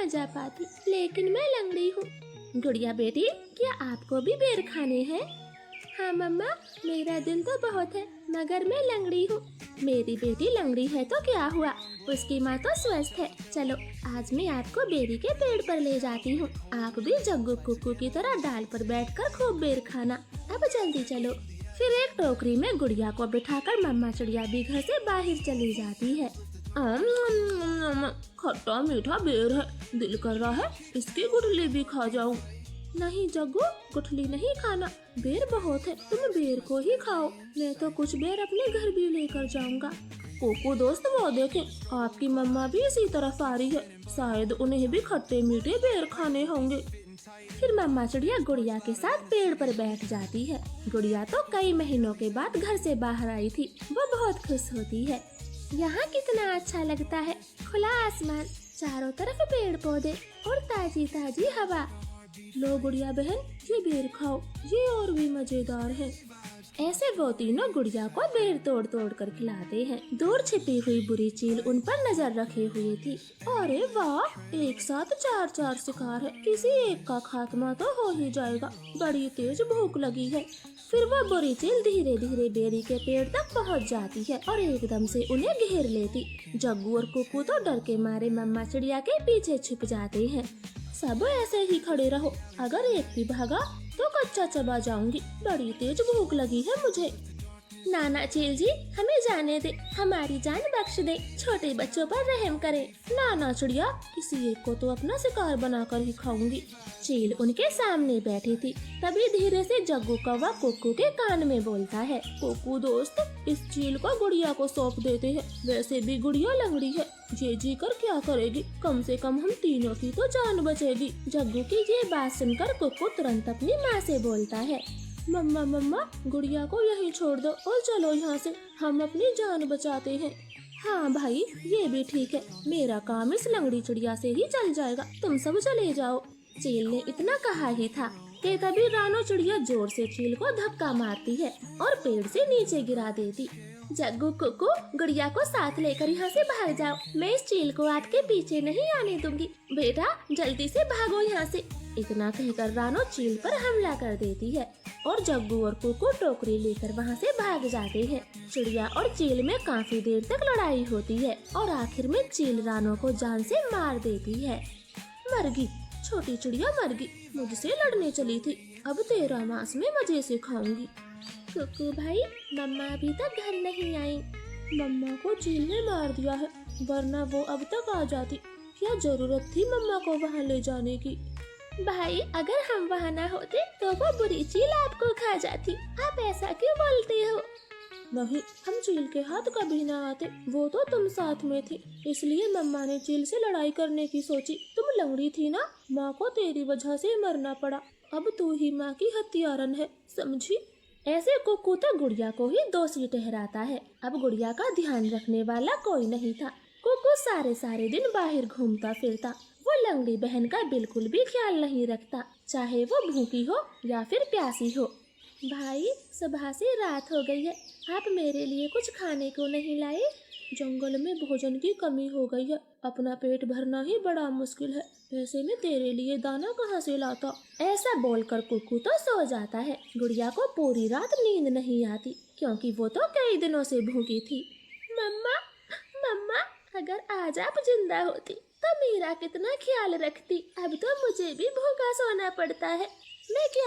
जा पाती, लेकिन मैं लंगड़ी हूँ। गुड़िया बेटी, क्या आपको भी बेर खाने हैं? हाँ मम्मा, मेरा दिल तो बहुत है, मगर मैं लंगड़ी हूँ। मेरी बेटी लंगड़ी है तो क्या हुआ, उसकी माँ तो स्वस्थ है। चलो आज मैं आपको बेरी के पेड़ पर ले जाती हूँ। आप भी जग्गू कुक्कू की तरह डाल पर बैठकर खूब बेर खाना। अब जल्दी चलो। फिर एक टोकरी में गुड़िया को बिठाकर मम्मा चिड़िया भी घर से बाहर चली जाती है। खट्टा मीठा बेर है, दिल कर रहा है इसकी गुठली भी खा जाऊं। नहीं जग्गू, गुठली नहीं खाना, बेर बहुत है, तुम बेर को ही खाओ। मैं तो कुछ बेर अपने घर भी लेकर जाऊंगा। कोको दोस्त, वो देखें, आपकी मम्मा भी इसी तरफ आ रही है, शायद उन्हें भी खट्टे मीठे बेर खाने होंगे। फिर मम्मा चिड़िया गुड़िया के साथ पेड़ पर बैठ जाती है। गुड़िया तो कई महीनों के बाद घर से बाहर आई थी, वो बहुत खुश होती है। यहाँ कितना अच्छा लगता है, खुला आसमान, चारों तरफ पेड़ पौधे और ताजी ताजी हवा। लो गुड़िया बहन, ये बेर खाओ, ये और भी मजेदार है। ऐसे वो तीनों गुड़िया को बेर तोड़ तोड़ कर खिलाते हैं। दूर छिपी हुई बुरी चील उन पर नजर रखे हुई थी। अरे वाह, एक साथ चार चार शिकार है, किसी एक का खात्मा तो हो ही जाएगा, बड़ी तेज भूख लगी है। फिर वो बुरी चील धीरे धीरे बेरी के पेड़ तक पहुंच जाती है और एकदम से उन्हें घेर लेती। जग्गू और कुक्कू तो डर के मारे मम्मा चिड़िया के पीछे छिप जाते हैं। सब ऐसे ही खड़े रहो, अगर एक भी भागा तो कच्चा चबा जाऊंगी, बड़ी तेज भूख लगी है मुझे। नाना चील जी, हमें जाने दे, हमारी जान बख्श दे, छोटे बच्चों पर रहम करे। नाना चिड़िया, किसी एक को तो अपना शिकार बनाकर ही खाऊंगी। चील उनके सामने बैठी थी, तभी धीरे से जग्गू कौवा कुक्कू के कान में बोलता है, कुक्कू दोस्त, इस चील को गुड़िया को सौंप देते हैं, वैसे भी गुड़िया लंगड़ी है, ये जी कर क्या करेगी, कम से कम हम तीनों की तो जान बचेगी। जग्गू की ये बात सुनकर कुक्कू तुरंत अपनी माँ से बोलता है, मम्मा मम्मा, गुड़िया को यहीं छोड़ दो और चलो यहाँ से, हम अपनी जान बचाते हैं। हाँ भाई, ये भी ठीक है, मेरा काम इस लंगड़ी चिड़िया से ही चल जाएगा, तुम सब चले जाओ। चील ने इतना कहा ही था कि तभी रानो चिड़िया जोर से चील को धक्का मारती है और पेड़ से नीचे गिरा देती। जग्गू कुक्कू, गुड़िया को साथ लेकर यहाँ से भाग जाओ, मैं इस चील को आपके पीछे नहीं आने दूंगी। बेटा जल्दी से भागो यहाँ से। इतना कहकर रानो चील पर हमला कर देती है और जग्गू और कुक्कू टोकरी लेकर वहाँ से भाग जाते हैं। चिड़िया और चील में काफी देर तक लड़ाई होती है और आखिर में चील रानो को जान से मार देती है। मरगी, छोटी चिड़िया मरगी, मुझसे लड़ने चली थी, अब तेरा मांस में मजे से खाऊंगी। कुक्कू भाई, मम्मा अभी तक घर नहीं आई। मम्मा को चील ने मार दिया है, वरना वो अब तक आ जाती, क्या जरूरत थी मम्मा को वहाँ ले जाने की। भाई, अगर हम वहाँ न होते तो वो बुरी चील आपको खा जाती, आप ऐसा क्यों बोलते हो? नहीं, हम चील के हाथ कभी न आते, वो तो तुम साथ में थी, इसलिए मम्मा ने चील से लड़ाई करने की सोची। तुम लंगड़ी थी ना, माँ को तेरी वजह से मरना पड़ा, अब तू ही माँ की हत्यारन है, समझी? ऐसे कुक्कू तो गुड़िया को ही दोषी ठहराता है। अब गुड़िया का ध्यान रखने वाला कोई नहीं था। कुक्कू सारे सारे दिन बाहर घूमता फिरता, वो लंगड़ी बहन का बिल्कुल भी ख्याल नहीं रखता, चाहे वो भूखी हो या फिर प्यासी हो। भाई, सुबह से रात हो गई है, आप मेरे लिए कुछ खाने को नहीं लाए? जंगल में भोजन की कमी हो गई है, अपना पेट भरना ही बड़ा मुश्किल है, ऐसे में तेरे लिए दाना कहाँ से लाता? ऐसा बोलकर कुक्कू तो सो जाता है। गुड़िया को पूरी रात नींद नहीं आती, क्योंकि वो तो कई दिनों से भूखी थी। मम्मा मम्मा, अगर आज आप जिंदा होती तो मेरा कितना ख्याल रखती, अब तो मुझे भी भूखा सोना पड़ता है, मैं क्या